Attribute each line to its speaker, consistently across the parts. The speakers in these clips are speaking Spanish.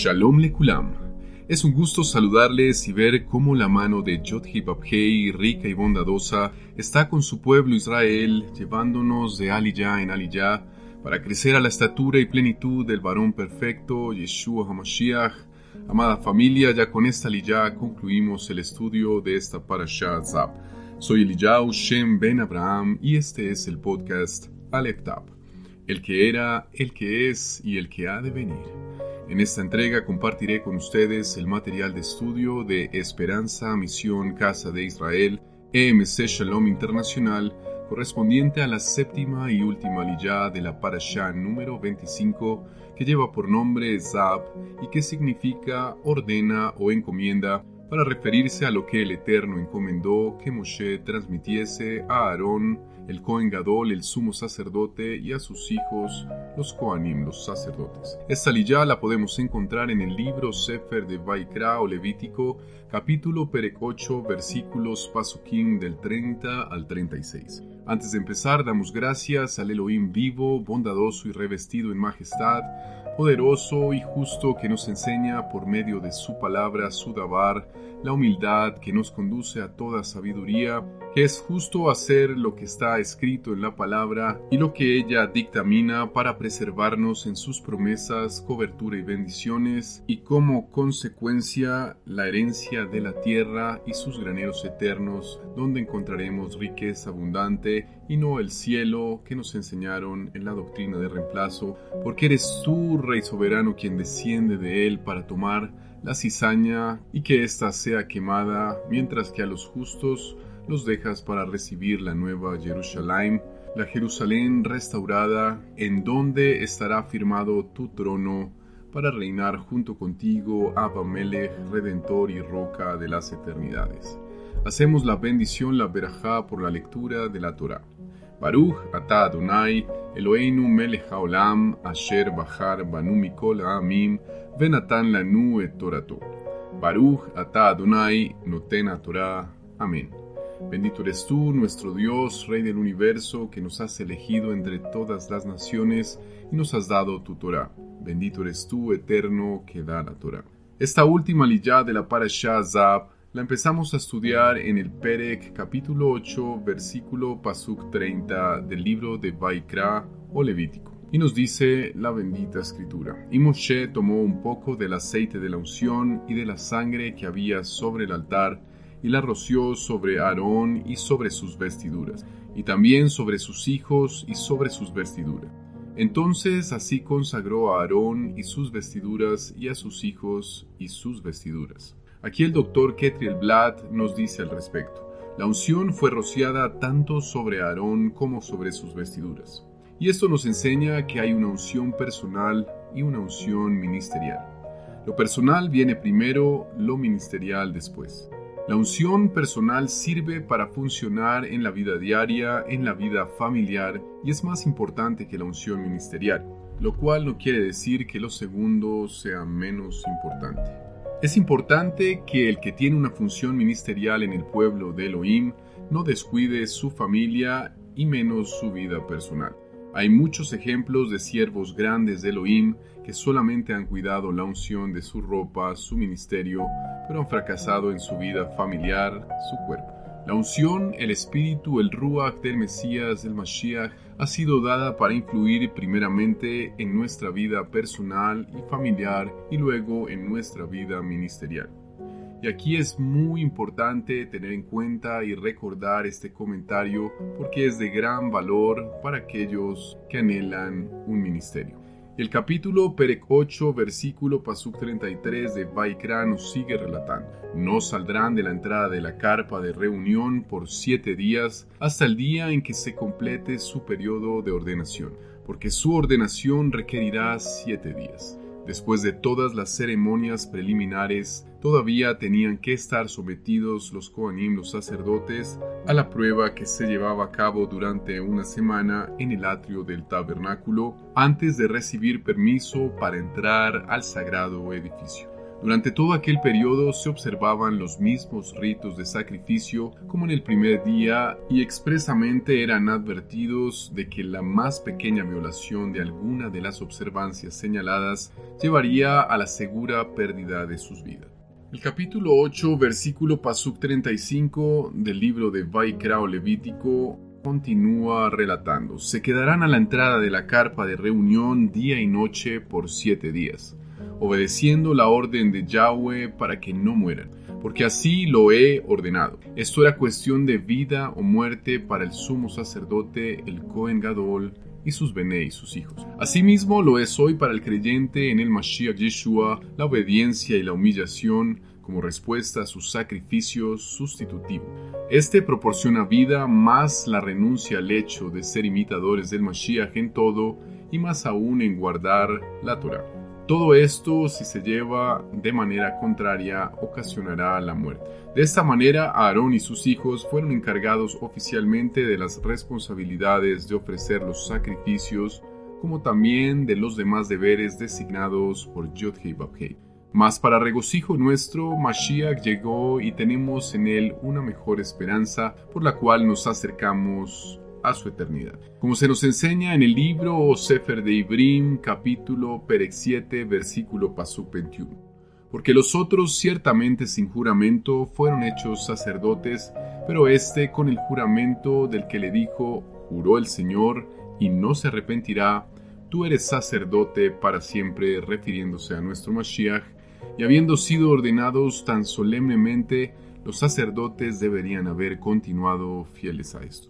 Speaker 1: Shalom Lekulam. Es un gusto saludarles y ver cómo la mano de Yod-Heh-Vav-Heh, rica y bondadosa, está con su pueblo Israel, llevándonos de aliyah en aliyah para crecer a la estatura y plenitud del varón perfecto, Yeshua HaMashiach. Amada familia, ya con esta aliyah concluimos el estudio de esta parashá Tzab. Soy Eliyahu Shem Ben Abraham y este es el podcast Aleph Tab, el que era, el que es y el que ha de venir. En esta entrega compartiré con ustedes el material de estudio de Esperanza Misión Casa de Israel, EMC Shalom Internacional, correspondiente a la séptima y última aliyah de la parashá número 25, que lleva por nombre Zab y que significa ordena o encomienda, para referirse a lo que el Eterno encomendó que Moshe transmitiese a Aarón, el Cohen Gadol, el sumo sacerdote, y a sus hijos, los Kohanim, los sacerdotes. Esta aliyah la podemos encontrar en el libro Sefer de Vaikra o Levítico, capítulo Perek 8, versículos Pasukim del 30 al 36. Antes de empezar, damos gracias al Elohim vivo, bondadoso y revestido en majestad, poderoso y justo, que nos enseña por medio de su palabra, su dabar, la humildad que nos conduce a toda sabiduría, que es justo hacer lo que está escrito en la palabra y lo que ella dictamina para preservarnos en sus promesas, cobertura y bendiciones, y como consecuencia la herencia de la tierra y sus graneros eternos, donde encontraremos riqueza abundante y no el cielo que nos enseñaron en la doctrina de reemplazo, porque eres tú, Rey soberano, quien desciende de él para tomar la cizaña y que ésta sea quemada, mientras que a los justos los dejas para recibir la nueva Jerusalén, la Jerusalén restaurada, en donde estará firmado tu trono para reinar junto contigo, Abba Melech, Redentor y Roca de las eternidades. Hacemos la bendición, la berajá, por la lectura de la Torá. Baruch atah Adonai, Eloheinu melech haolam, asher bachar banu mikol ha'amim, venatan lanu et torato. Baruch atah Adonai, noten haTorah. Amén. Bendito eres tú, nuestro Dios, Rey del universo, que nos has elegido entre todas las naciones y nos has dado tu Torá. Bendito eres tú, eterno, que da la Torá. Esta última aliyah de la parashá Zab la empezamos a estudiar en el Perek capítulo 8, versículo Pasuk 30 del libro de Vaikra o Levítico. Y nos dice la bendita escritura: Y Moshe tomó un poco del aceite de la unción y de la sangre que había sobre el altar, y la roció sobre Aarón y sobre sus vestiduras, y también sobre sus hijos y sobre sus vestiduras. Entonces así consagró a Aarón y sus vestiduras, y a sus hijos y sus vestiduras. Aquí el doctor Ketriel Blatt nos dice al respecto: la unción fue rociada tanto sobre Aarón como sobre sus vestiduras. Y esto nos enseña que hay una unción personal y una unción ministerial. Lo personal viene primero, lo ministerial después. La unción personal sirve para funcionar en la vida diaria, en la vida familiar, y es más importante que la unción ministerial, lo cual no quiere decir que lo segundo sea menos importante. Es importante que el que tiene una función ministerial en el pueblo de Elohim no descuide su familia y menos su vida personal. Hay muchos ejemplos de siervos grandes de Elohim que solamente han cuidado la unción de su ropa, su ministerio, pero han fracasado en su vida familiar, su cuerpo. La unción, el espíritu, el ruach del Mesías, del Mashiach, ha sido dada para influir primeramente en nuestra vida personal y familiar y luego en nuestra vida ministerial. Y aquí es muy importante tener en cuenta y recordar este comentario porque es de gran valor para aquellos que anhelan un ministerio. El capítulo Perek 8, versículo Pasuk 33 de Vaikra nos sigue relatando: no saldrán de la entrada de la carpa de reunión por 7 días hasta el día en que se complete su periodo de ordenación, porque su ordenación requerirá 7 días. Después de todas las ceremonias preliminares, todavía tenían que estar sometidos los Kohanim, los sacerdotes, a la prueba que se llevaba a cabo durante una semana en el atrio del tabernáculo, antes de recibir permiso para entrar al sagrado edificio. Durante todo aquel periodo se observaban los mismos ritos de sacrificio como en el primer día y expresamente eran advertidos de que la más pequeña violación de alguna de las observancias señaladas llevaría a la segura pérdida de sus vidas. El capítulo 8, versículo pasuk 35 del libro de Vaikra o Levítico continúa relatando: se quedarán a la entrada de la carpa de reunión día y noche por 7 días, obedeciendo la orden de Yahweh para que no mueran, porque así lo he ordenado. Esto era cuestión de vida o muerte para el sumo sacerdote, el Cohen Gadol, y sus bené y sus hijos. Asimismo lo es hoy para el creyente en el Mashiach Yeshua, la obediencia y la humillación como respuesta a su sacrificio sustitutivo. Este proporciona vida más la renuncia al hecho de ser imitadores del Mashiach en todo y más aún en guardar la Torah. Todo esto, si se lleva de manera contraria, ocasionará la muerte. De esta manera, Aarón y sus hijos fueron encargados oficialmente de las responsabilidades de ofrecer los sacrificios, como también de los demás deberes designados por Yod-Heh Vav-Heh. Mas para regocijo nuestro, Mashiach llegó y tenemos en él una mejor esperanza por la cual nos acercamos a su eternidad. Como se nos enseña en el libro o Sefer de Ibrim, capítulo Perek 7, versículo pasuk 21. Porque los otros ciertamente sin juramento fueron hechos sacerdotes, pero este con el juramento del que le dijo, juró el Señor y no se arrepentirá, tú eres sacerdote para siempre, refiriéndose a nuestro Mashiach, y habiendo sido ordenados tan solemnemente, los sacerdotes deberían haber continuado fieles a esto.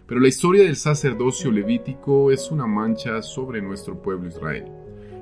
Speaker 1: Pero la historia del sacerdocio levítico es una mancha sobre nuestro pueblo Israel.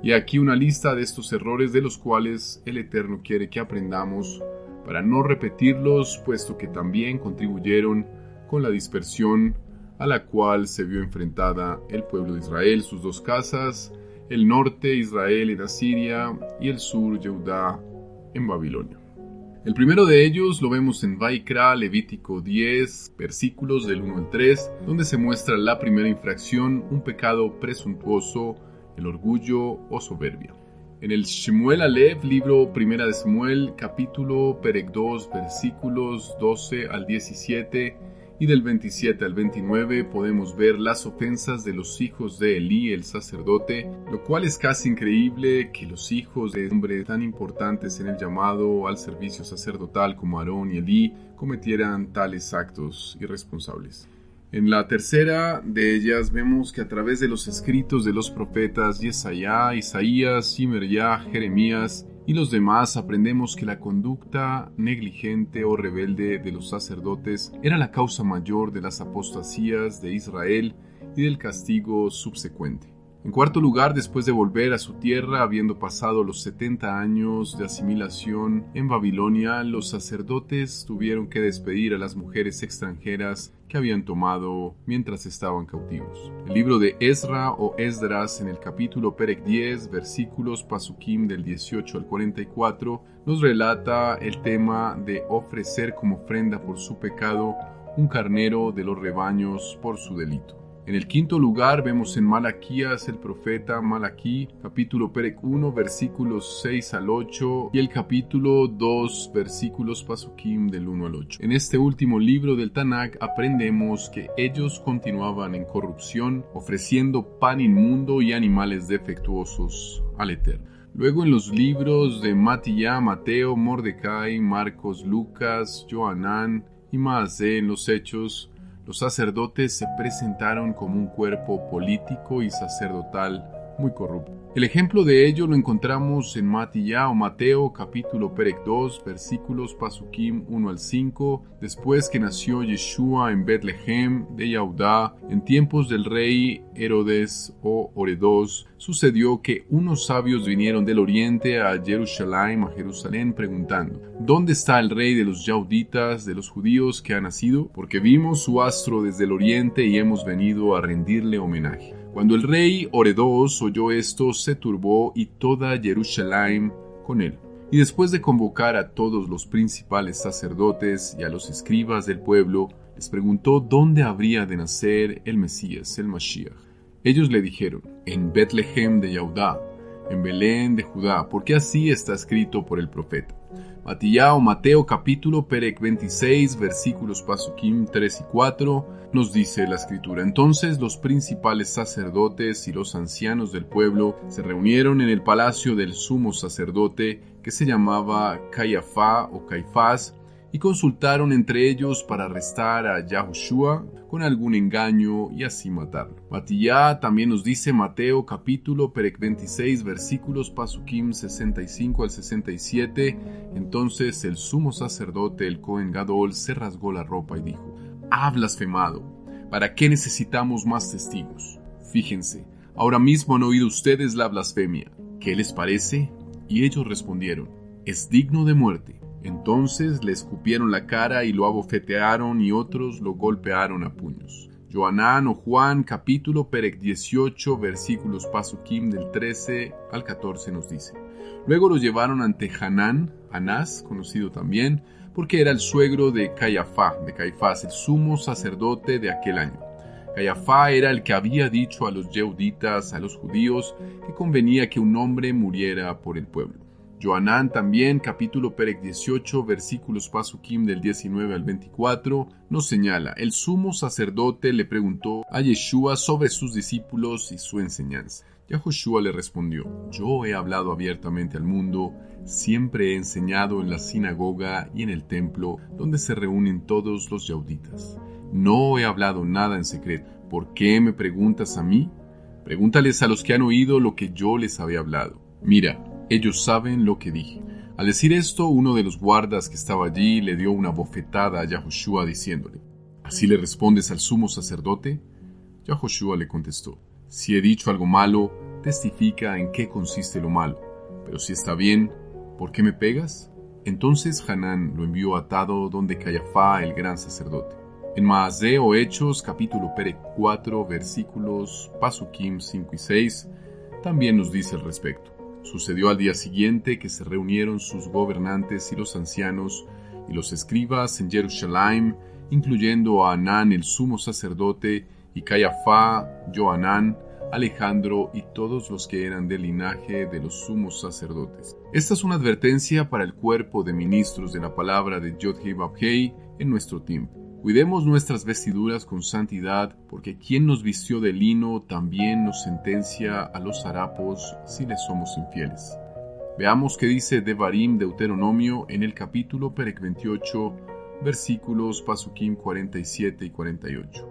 Speaker 1: Y aquí una lista de estos errores de los cuales el Eterno quiere que aprendamos para no repetirlos, puesto que también contribuyeron con la dispersión a la cual se vio enfrentada el pueblo de Israel, sus dos casas, el norte Israel en Asiria y el sur Yehudá en Babilonia. El primero de ellos lo vemos en Vaikra, Levítico 10, versículos del 1 al 3, donde se muestra la primera infracción, un pecado presuntuoso, el orgullo o soberbia. En el Shemuel Alev, libro primera de Samuel, capítulo Perek 2, versículos 12 al 17 y del 27 al 29, podemos ver las ofensas de los hijos de Elí, el sacerdote, lo cual es casi increíble que los hijos de hombres tan importantes en el llamado al servicio sacerdotal como Aarón y Elí cometieran tales actos irresponsables. En la tercera de ellas vemos que a través de los escritos de los profetas Yesayá, Isaías, Shimeryá, Jeremías y los demás aprendemos que la conducta negligente o rebelde de los sacerdotes era la causa mayor de las apostasías de Israel y del castigo subsecuente. En cuarto lugar, después de volver a su tierra, habiendo pasado los 70 años de asimilación en Babilonia, los sacerdotes tuvieron que despedir a las mujeres extranjeras que habían tomado mientras estaban cautivos. El libro de Ezra o Esdras, en el capítulo Perek 10, versículos pasukim del 18 al 44, nos relata el tema de ofrecer como ofrenda por su pecado un carnero de los rebaños por su delito. En el quinto lugar vemos en Malaquías el profeta Malaquí, capítulo Perek 1, versículos 6 al 8 y el capítulo 2, versículos pasukim del 1 al 8. En este último libro del Tanakh aprendemos que ellos continuaban en corrupción, ofreciendo pan inmundo y animales defectuosos al Eterno. Luego en los libros de Matiyá, Mateo, Mordecai, Marcos, Lucas, Johanán y Maasé en los Hechos, los sacerdotes se presentaron como un cuerpo político y sacerdotal muy corrupto. El ejemplo de ello lo encontramos en Matiyá o Mateo, capítulo Perek 2, versículos pasukim 1 al 5, después que nació Yeshua en Betlehem de Yehudá, en tiempos del rey Herodes o Oredos, sucedió que unos sabios vinieron del oriente a Jerusalén, preguntando: ¿dónde está el rey de los Yahuditas, de los judíos que ha nacido? Porque vimos su astro desde el oriente y hemos venido a rendirle homenaje. Cuando el rey Oredos oyó esto, se turbó y toda Jerusalén con él. Y después de convocar a todos los principales sacerdotes y a los escribas del pueblo, les preguntó dónde habría de nacer el Mesías, el Mashiach. Ellos le dijeron: en Betlehem de Yehudá. en Belén de Judá, porque así está escrito por el profeta. Mateo capítulo Perec 26, versículos Pasukim 3 y 4, nos dice la escritura: Entonces los principales sacerdotes y los ancianos del pueblo se reunieron en el palacio del sumo sacerdote, que se llamaba Caiafá o Caifás, y consultaron entre ellos para arrestar a Yahushua con algún engaño y así matarlo. Matillá también nos dice Mateo capítulo Perec 26 versículos Pasukim 65 al 67. Entonces el sumo sacerdote, el Cohen Gadol, se rasgó la ropa y dijo: «¡Ha blasfemado! ¿Para qué necesitamos más testigos? Fíjense, ahora mismo han oído ustedes la blasfemia. ¿Qué les parece?». Y ellos respondieron: «Es digno de muerte». Entonces le escupieron la cara y lo abofetearon, y otros lo golpearon a puños. Johanán o Juan, capítulo Perec 18, versículos Pasukim del 13 al 14 nos dice: Luego lo llevaron ante Hanán, Anás, conocido también, porque era el suegro de Caifás, el sumo sacerdote de aquel año. Caifás era el que había dicho a los yeuditas, a los judíos, que convenía que un hombre muriera por el pueblo. Johanán también, capítulo Perec 18, versículos Pasukim del 19 al 24, nos señala: el sumo sacerdote le preguntó a Yeshua sobre sus discípulos y su enseñanza. Yahushua le respondió: Yo he hablado abiertamente al mundo, siempre he enseñado en la sinagoga y en el templo, donde se reúnen todos los yauditas. No he hablado nada en secreto. ¿Por qué me preguntas a mí? Pregúntales a los que han oído lo que yo les había hablado. Mira, ellos saben lo que dije. Al decir esto, uno de los guardas que estaba allí le dio una bofetada a Yahushua diciéndole: ¿Así le respondes al sumo sacerdote? Yahushua le contestó: Si he dicho algo malo, testifica en qué consiste lo malo. Pero si está bien, ¿por qué me pegas? Entonces Hanán lo envió atado donde Caifás, el gran sacerdote. En Maaseh o Hechos, capítulo Perec 4, versículos Pasukim 5 y 6, también nos dice al respecto. Sucedió al día siguiente que se reunieron sus gobernantes y los ancianos y los escribas en Jerusalén, incluyendo a Anán el sumo sacerdote, y Caifás, Johanán, Alejandro y todos los que eran del linaje de los sumos sacerdotes. Esta es una advertencia para el cuerpo de ministros de la palabra de Yod-Heh-Vav-Heh en nuestro tiempo. Cuidemos nuestras vestiduras con santidad, porque quien nos vistió de lino también nos sentencia a los harapos si le somos infieles. Veamos qué dice Devarim, Deuteronomio, en el capítulo Perec 28, versículos Pasukim 47 y 48.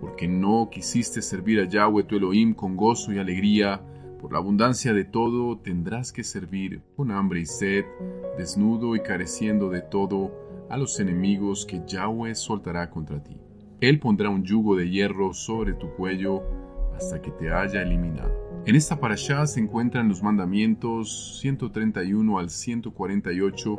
Speaker 1: Porque no quisiste servir a Yahweh tu Elohim con gozo y alegría, por la abundancia de todo tendrás que servir con hambre y sed, desnudo y careciendo de todo, a los enemigos que Yahweh soltará contra ti. Él pondrá un yugo de hierro sobre tu cuello hasta que te haya eliminado. En esta parashá se encuentran los mandamientos 131 al 148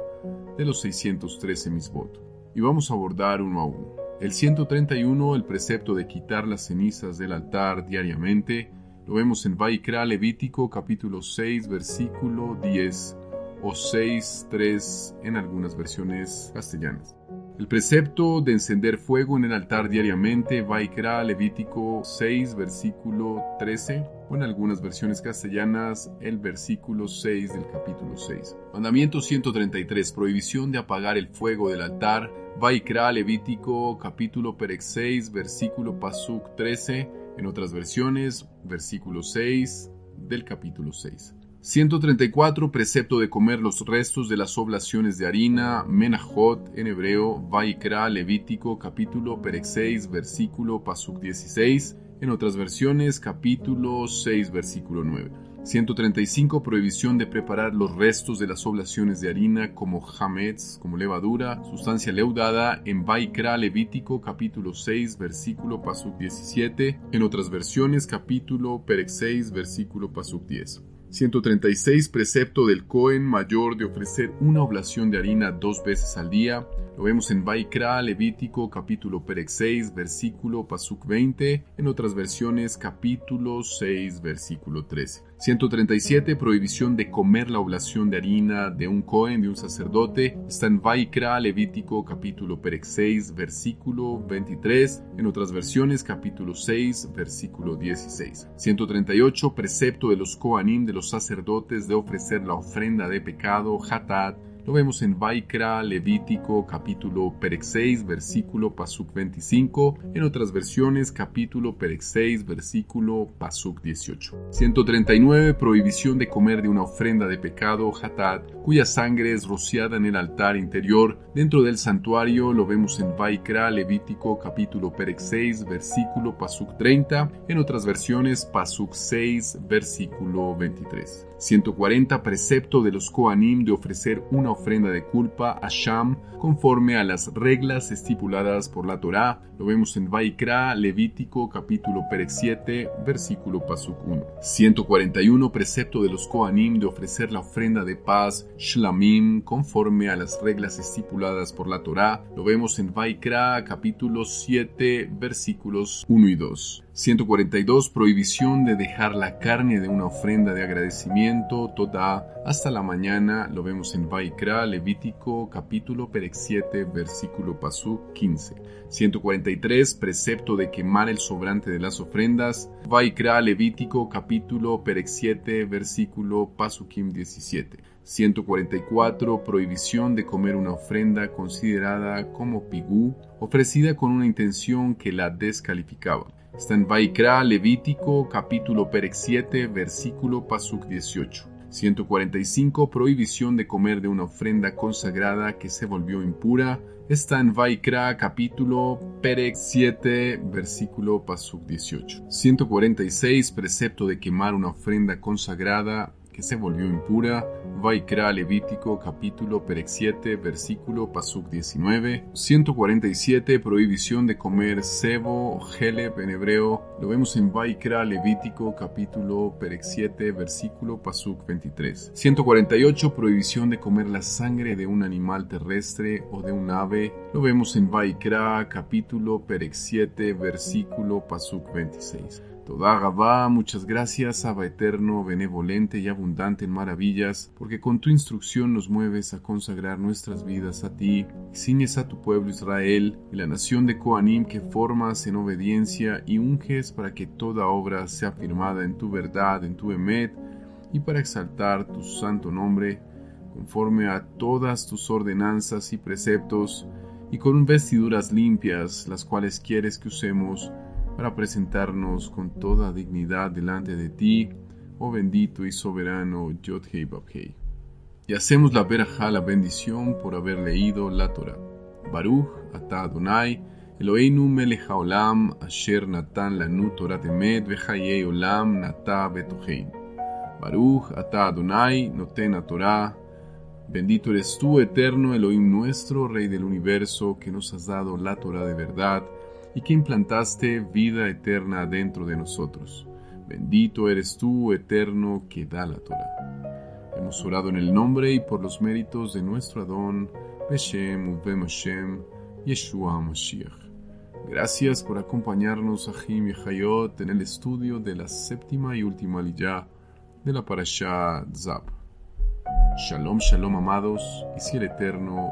Speaker 1: de los 613 misbot. Y vamos a abordar uno a uno. El 131, el precepto de quitar las cenizas del altar diariamente, lo vemos en Vaikra Levítico capítulo 6 versículo 10 o 6:3 en algunas versiones castellanas. El precepto de encender fuego en el altar diariamente, Vaikra Levítico 6 versículo 13 o en algunas versiones castellanas el versículo 6 del capítulo 6. Mandamiento 133, prohibición de apagar el fuego del altar, Vaikra Levítico capítulo Perec 6 versículo Pasuk 13, en otras versiones versículo 6 del capítulo 6. 134, precepto de comer los restos de las oblaciones de harina, Menajot en hebreo, Vaikra Levítico capítulo Perec 6 versículo Pasuk 16, en otras versiones capítulo 6 versículo 9. 135, prohibición de preparar los restos de las oblaciones de harina como hametz, como levadura, sustancia leudada, en Vaikra Levítico capítulo 6 versículo Pasuk 17, en otras versiones capítulo Perec 6 versículo Pasuk 10. 136, precepto del Cohen mayor de ofrecer una oblación de harina 2 veces al día. Lo vemos en Vaikra Levítico capítulo Perec 6 versículo Pasuk 20, en otras versiones capítulo 6 versículo 13. 137, prohibición de comer la oblación de harina de un Cohen, de un sacerdote, está en Vaikra Levítico capítulo Perec 6 versículo 23, en otras versiones capítulo 6 versículo 16. 138, precepto de los Kohanim, de los los sacerdotes de ofrecer la ofrenda de pecado, Hatat. Lo vemos en Vaikra, Levítico, capítulo Perec 6, versículo Pasuk 25. En otras versiones, capítulo Perec 6, versículo Pasuk 18. 139. Prohibición de comer de una ofrenda de pecado, Hatat, cuya sangre es rociada en el altar interior. Dentro del santuario lo vemos en Vaikra, Levítico, capítulo Perec 6, versículo Pasuk 30. En otras versiones, Pasuk 6, versículo 23. 140. Precepto de los Kohanim de ofrecer una ofrenda de culpa a Sham conforme a las reglas estipuladas por la Torá. Lo vemos en Vaikra, Levítico, capítulo Perec 7, versículo Pasuk 1. 141. Precepto de los Kohanim de ofrecer la ofrenda de paz, Shlamim, conforme a las reglas estipuladas por la Torá. Lo vemos en Vaikra, capítulo 7, versículos 1 y 2. 142. Prohibición de dejar la carne de una ofrenda de agradecimiento, Todá, hasta la mañana. Lo vemos en Vaikra, Levítico, capítulo Perec 7, versículo Pasuk 15. 143. Precepto de quemar el sobrante de las ofrendas, Vaikra, Levítico, capítulo Perec 7, versículo Pasukim 17. 144. Prohibición de comer una ofrenda considerada como pigú, ofrecida con una intención que la descalificaba. Está en Vaikra, Levítico, capítulo Perec 7, versículo Pasuk 18. 145. Prohibición de comer de una ofrenda consagrada que se volvió impura. Está en Vaikra, capítulo Perec 7, versículo Pasuk 18. 146. Precepto de quemar una ofrenda consagrada que se volvió impura. Vaikra, Levítico, capítulo Perec 7, versículo Pasuk 19. 147. Prohibición de comer sebo, Heleb en hebreo. Lo vemos en Vaikra, Levítico, capítulo Perec 7, versículo Pasuk 23. 148. Prohibición de comer la sangre de un animal terrestre o de un ave. Lo vemos en Vaikra, capítulo Perec 7, versículo Pasuk 26. Toda Gabá, muchas gracias, Abba eterno, benevolente y abundante en maravillas, porque con tu instrucción nos mueves a consagrar nuestras vidas a ti, y ciñes a tu pueblo Israel y la nación de Kohanim que formas en obediencia y unges para que toda obra sea firmada en tu verdad, en tu emet, y para exaltar tu santo nombre, conforme a todas tus ordenanzas y preceptos, y con vestiduras limpias, las cuales quieres que usemos para presentarnos con toda dignidad delante de ti, oh bendito y soberano Yod-Hei Vav-Hei. Y hacemos la verajá, la bendición, por haber leído la Torá. Baruch atah Adonai, Eloheinu melech haolam, asher natan lanu Torat emet, vechayei olam natah betochein. Baruch atah Adonai, noten haTorá. Bendito eres tú, eterno Elohim nuestro, Rey del universo, que nos has dado la Torá de verdad, y que implantaste vida eterna dentro de nosotros. Bendito eres tú, eterno, que da la Torá. Hemos orado en el nombre y por los méritos de nuestro Adón, Beshem Uvem Hashem, Yeshua Mashiach. Gracias por acompañarnos, Ahim y Hayot, en el estudio de la séptima y última aliyá de la Parashá Tzab. Shalom, shalom, amados, y si el Eterno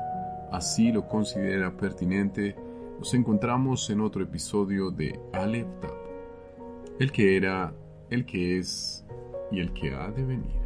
Speaker 1: así lo considera pertinente, nos encontramos en otro episodio de Aleph Tab, el que era, el que es y el que ha de venir.